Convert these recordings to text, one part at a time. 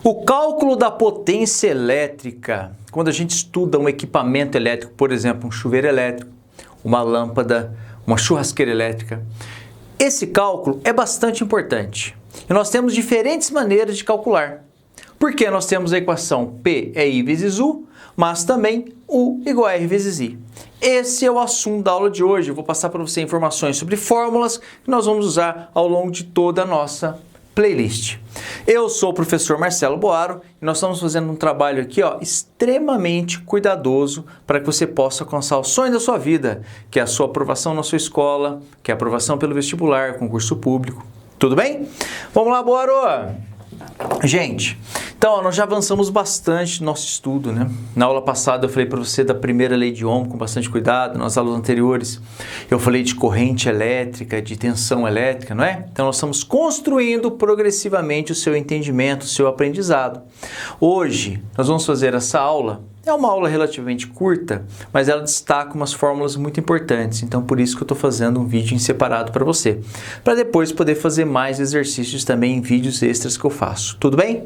O cálculo da potência elétrica, quando a gente estuda um equipamento elétrico, por exemplo, um chuveiro elétrico, uma lâmpada, uma churrasqueira elétrica, esse cálculo é bastante importante. E nós temos diferentes maneiras de calcular. Porque nós temos a equação P é I vezes U, mas também U igual a R vezes I. Esse é o assunto da aula de hoje. Eu vou passar para você informações sobre fórmulas que nós vamos usar ao longo de toda a nossa playlist. Eu sou o professor Marcelo Boaro e nós estamos fazendo um trabalho aqui, extremamente cuidadoso para que você possa alcançar o sonho da sua vida, que é a sua aprovação na sua escola, que é a aprovação pelo vestibular, concurso público. Tudo bem? Vamos lá, Boaro! Gente, então nós já avançamos bastante no nosso estudo, né? Na aula passada eu falei para você da primeira lei de Ohm com bastante cuidado, nas aulas anteriores eu falei de corrente elétrica, de tensão elétrica, não é? Então nós estamos construindo progressivamente o seu entendimento, o seu aprendizado. Hoje nós vamos fazer essa aula, é uma aula relativamente curta, mas ela destaca umas fórmulas muito importantes, então por isso que eu estou fazendo um vídeo em separado para você, para depois poder fazer mais exercícios também em vídeos extras que eu faço, tudo bem?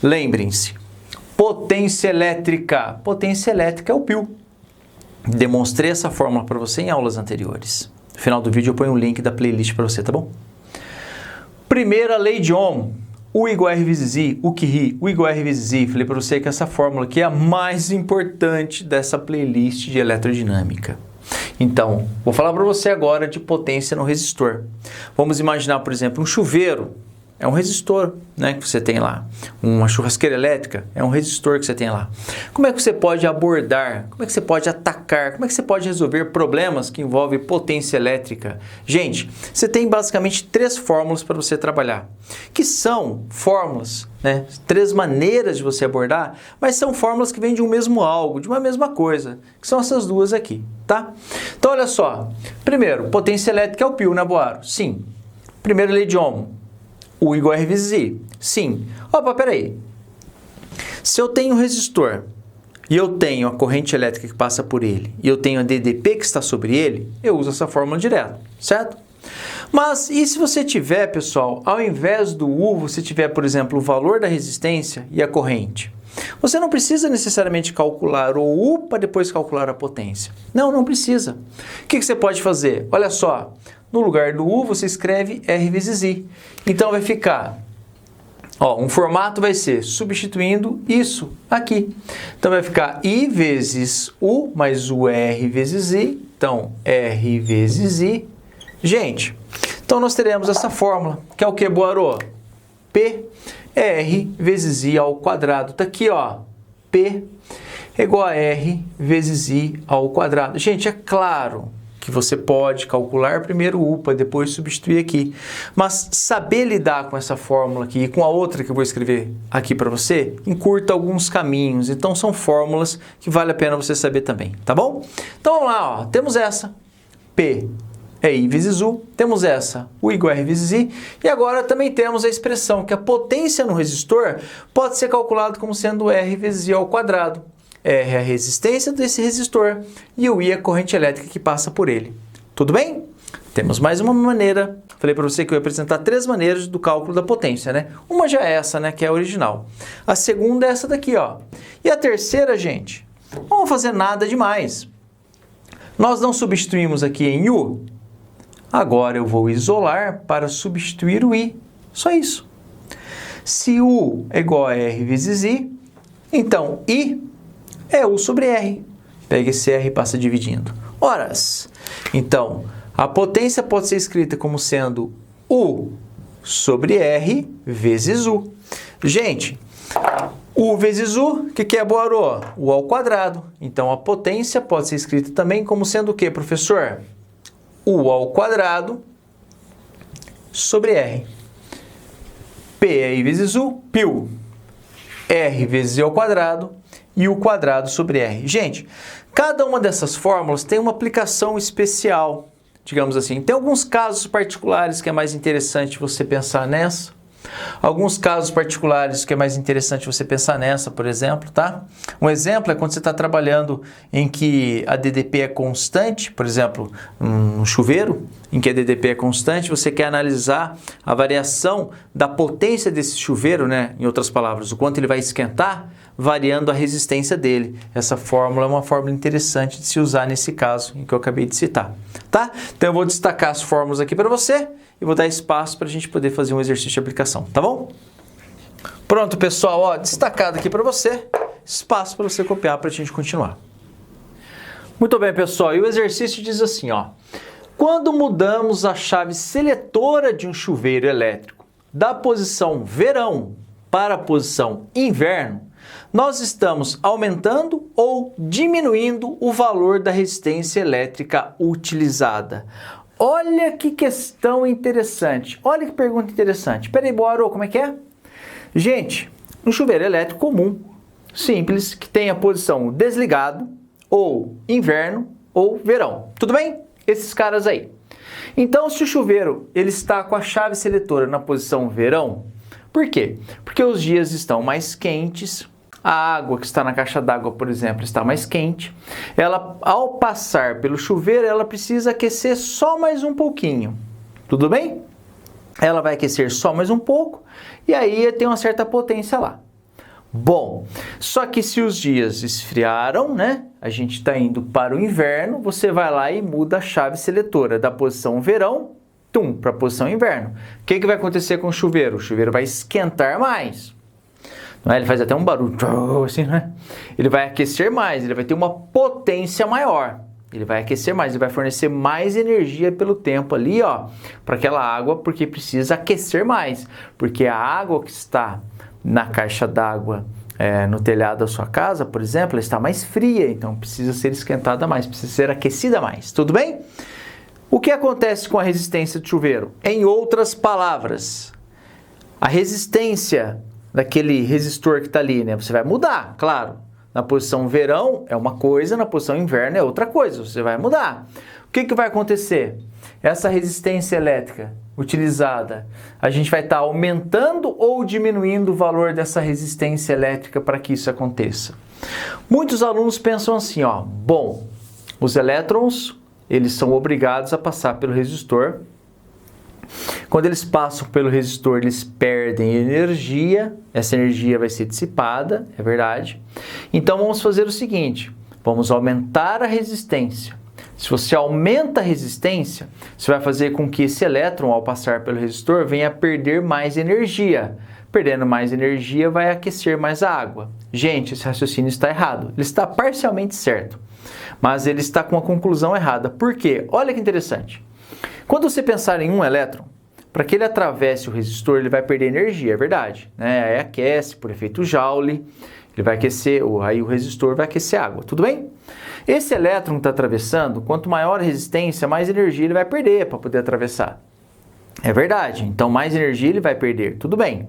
Lembrem-se, potência elétrica é o π. Demonstrei essa fórmula para você em aulas anteriores. No final do vídeo eu ponho um link da playlist para você, tá bom? Primeira lei de Ohm. U igual a R vezes I, U que ri, U igual a R vezes I. Falei para você que essa fórmula aqui é a mais importante dessa playlist de eletroddinâmica. Então, vou falar para você agora de potência no resistor. Vamos imaginar, por exemplo, um chuveiro. É um resistor, né, que você tem lá. Uma churrasqueira elétrica é um resistor que você tem lá. Como é que você pode abordar? Como é que você pode atacar? Como é que você pode resolver problemas que envolvem potência elétrica? Gente, você tem basicamente 3 fórmulas para você trabalhar, que são fórmulas, né, 3 maneiras de você abordar, mas são fórmulas que vêm de um mesmo algo, de uma mesma coisa, que são essas duas aqui, tá? Então, olha só. Primeiro, potência elétrica é o π, né, Boaro? Sim. Primeira lei de Ohm. U igual a R vezes I. Sim. Opa, peraí. Se eu tenho um resistor e eu tenho a corrente elétrica que passa por ele e eu tenho a DDP que está sobre ele, eu uso essa fórmula direto, certo? Mas e se você tiver, pessoal, ao invés do U, você tiver, por exemplo, o valor da resistência e a corrente? Você não precisa necessariamente calcular o U para depois calcular a potência. Não, não precisa. O que você pode fazer? Olha só. No lugar do U, você escreve R vezes I. Então, vai ficar, um formato vai ser substituindo isso aqui. Então, vai ficar I vezes U mais o R vezes I. Então, R vezes I. Gente, então nós teremos essa fórmula, que é o que, Boaro? P é R vezes I ao quadrado. Está aqui, P é igual a R vezes I ao quadrado. Gente, é claro que você pode calcular primeiro U para depois substituir aqui. Mas saber lidar com essa fórmula aqui e com a outra que eu vou escrever aqui para você, encurta alguns caminhos. Então, são fórmulas que vale a pena você saber também, tá bom? Então, vamos lá, temos essa, P é I vezes U, temos essa, U igual a R vezes I, e agora também temos a expressão que a potência no resistor pode ser calculada como sendo R vezes I ao quadrado. R é a resistência desse resistor e o I é a corrente elétrica que passa por ele. Tudo bem? Temos mais uma maneira. Falei para você que eu ia apresentar 3 maneiras do cálculo da potência, né? Uma já é essa, né, que é a original. A segunda é essa daqui, E a terceira, gente, não vamos fazer nada demais. Nós não substituímos aqui em U. Agora eu vou isolar para substituir o I. Só isso. Se U é igual a R vezes I, então I é U sobre R. Pega esse R e passa dividindo. Horas. Então, a potência pode ser escrita como sendo U sobre R vezes U. Gente, U vezes U, o que é, Boaro? U ao quadrado. Então, a potência pode ser escrita também como sendo o que, professor? U ao quadrado sobre R. P é I vezes U, π. R vezes I ao quadrado e U quadrado sobre R. Gente, cada uma dessas fórmulas tem uma aplicação especial, digamos assim. Tem alguns casos particulares que é mais interessante você pensar nessa, Alguns casos particulares que é mais interessante você pensar nessa, por exemplo, tá? Um exemplo é quando você está trabalhando em que a DDP é constante, por exemplo, um chuveiro, em que a DDP é constante, você quer analisar a variação da potência desse chuveiro, né? Em outras palavras, o quanto ele vai esquentar, variando a resistência dele. Essa fórmula é uma fórmula interessante de se usar nesse caso em que eu acabei de citar, tá? Então eu vou destacar as fórmulas aqui para você e vou dar espaço para a gente poder fazer um exercício de aplicação, tá bom? Pronto, pessoal, ó, destacado aqui para você, espaço para você copiar para a gente continuar. Muito bem, pessoal, e o exercício diz assim, ó: quando mudamos a chave seletora de um chuveiro elétrico da posição verão para a posição inverno, nós estamos aumentando ou diminuindo o valor da resistência elétrica utilizada. Olha que questão interessante, olha que pergunta interessante. Peraí, Boaro, como é que é? Gente, um chuveiro elétrico comum, simples, que tem a posição desligado, ou inverno, ou verão. Tudo bem? Esses caras aí. Então, se o chuveiro ele está com a chave seletora na posição verão, por quê? Porque os dias estão mais quentes, a água que está na caixa d'água, por exemplo, está mais quente. Ela, ao passar pelo chuveiro, ela precisa aquecer só mais um pouquinho. Tudo bem? Ela vai aquecer só mais um pouco e aí tem uma certa potência lá. Bom, só que se os dias esfriaram, né? A gente está indo para o inverno, você vai lá e muda a chave seletora da posição verão, para a posição inverno. O que vai acontecer com o chuveiro? O chuveiro vai esquentar mais. Não é? Ele faz até um barulho, assim, né? Ele vai aquecer mais, ele vai ter uma potência maior. Ele vai aquecer mais, ele vai fornecer mais energia pelo tempo ali, ó, para aquela água, porque precisa aquecer mais. Porque a água que está na caixa d'água, no telhado da sua casa, por exemplo, ela está mais fria, então precisa ser esquentada mais, precisa ser aquecida mais. Tudo bem? O que acontece com a resistência do chuveiro? Em outras palavras, a resistência daquele resistor que está ali, né? Você vai mudar, claro. Na posição verão é uma coisa, na posição inverno é outra coisa, você vai mudar. O que vai acontecer? Essa resistência elétrica utilizada, a gente vai estar aumentando ou diminuindo o valor dessa resistência elétrica para que isso aconteça? Muitos alunos pensam assim, ó, bom, os elétrons, eles são obrigados a passar pelo resistor. Quando eles passam pelo resistor, eles perdem energia, essa energia vai ser dissipada, é verdade. Então vamos fazer o seguinte, vamos aumentar a resistência. Se você aumenta a resistência, você vai fazer com que esse elétron, ao passar pelo resistor, venha a perder mais energia. Perdendo mais energia, vai aquecer mais a água. Gente, esse raciocínio está errado. Ele está parcialmente certo, mas ele está com a conclusão errada. Por quê? Olha que interessante. Quando você pensar em um elétron, para que ele atravesse o resistor, ele vai perder energia, é verdade, né? Aí aquece por efeito Joule, ele vai aquecer, aí o resistor vai aquecer a água, tudo bem? Esse elétron que está atravessando, quanto maior a resistência, mais energia ele vai perder para poder atravessar. É verdade, então mais energia ele vai perder, tudo bem.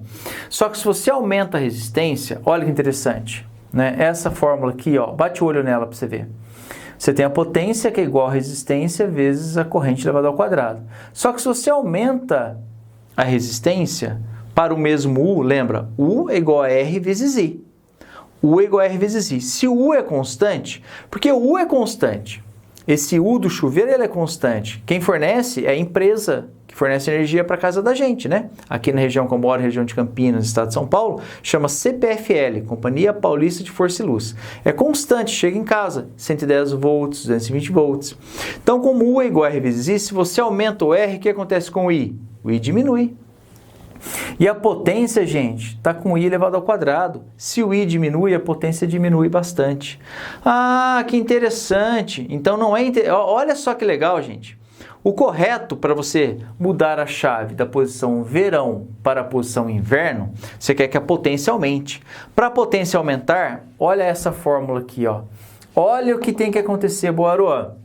Só que se você aumenta a resistência, olha que interessante, né? Essa fórmula aqui, ó, bate o olho nela para você ver. Você tem a potência que é igual a resistência vezes a corrente elevada ao quadrado. Só que se você aumenta a resistência para o mesmo U, lembra? U é igual a R vezes I. U é igual a R vezes I. Se o U é constante, porque o U é constante, esse U do chuveiro ele é constante. Quem fornece é a empresa que fornece energia para a casa da gente, né? Aqui na região que eu moro, região de Campinas, estado de São Paulo, chama CPFL, Companhia Paulista de Força e Luz. É constante, chega em casa, 110 volts, 220 volts. Então, como U é igual a R vezes I, se você aumenta o R, o que acontece com o I? O I diminui. E a potência, gente, está com I elevado ao quadrado. Se o I diminui, a potência diminui bastante. Ah, que interessante. Então, não é... Olha só que legal, gente. O correto para você mudar a chave da posição verão para a posição inverno, você quer que a potência aumente. Para a potência aumentar, olha essa fórmula aqui, ó. Olha o que tem que acontecer, Boaroa.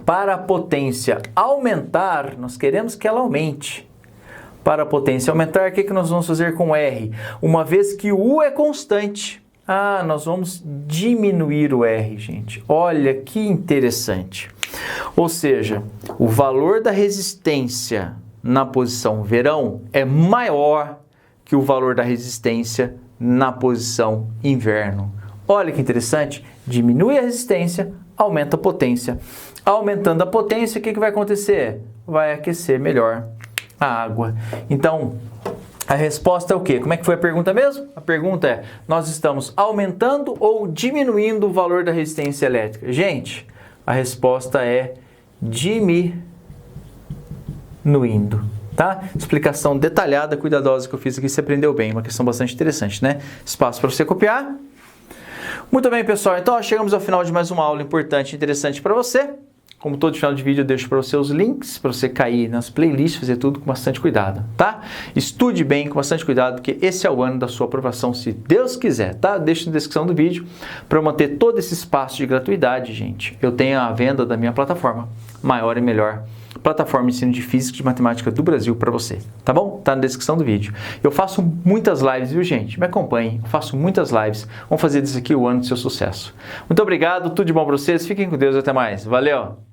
Para a potência aumentar, nós queremos que ela aumente. Para a potência aumentar, o que nós vamos fazer com R? Uma vez que o U é constante, nós vamos diminuir o R, gente. Olha que interessante. Ou seja, o valor da resistência na posição verão é maior que o valor da resistência na posição inverno. Olha que interessante, diminui a resistência, aumenta a potência. Aumentando a potência, o que vai acontecer? Vai aquecer melhor a água. Então, a resposta é o quê? Como é que foi a pergunta mesmo? A pergunta é, nós estamos aumentando ou diminuindo o valor da resistência elétrica? Gente, a resposta é diminuindo, tá? Explicação detalhada, cuidadosa que eu fiz aqui, você aprendeu bem, uma questão bastante interessante, né? Espaço para você copiar. Muito bem, pessoal, então chegamos ao final de mais uma aula importante e interessante para você. Como todo final de vídeo, eu deixo para você os links, para você cair nas playlists, fazer tudo com bastante cuidado, tá? Estude bem, com bastante cuidado, porque esse é o ano da sua aprovação, se Deus quiser, tá? Deixa na descrição do vídeo, para eu manter todo esse espaço de gratuidade, gente. Eu tenho a venda da minha plataforma, Maior e Melhor, plataforma de ensino de física e de matemática do Brasil para você, tá bom? Tá na descrição do vídeo. Eu faço muitas lives, viu, gente? Me acompanhem, eu faço muitas lives. Vamos fazer disso aqui o ano do seu sucesso. Muito obrigado, tudo de bom para vocês, fiquem com Deus, até mais. Valeu!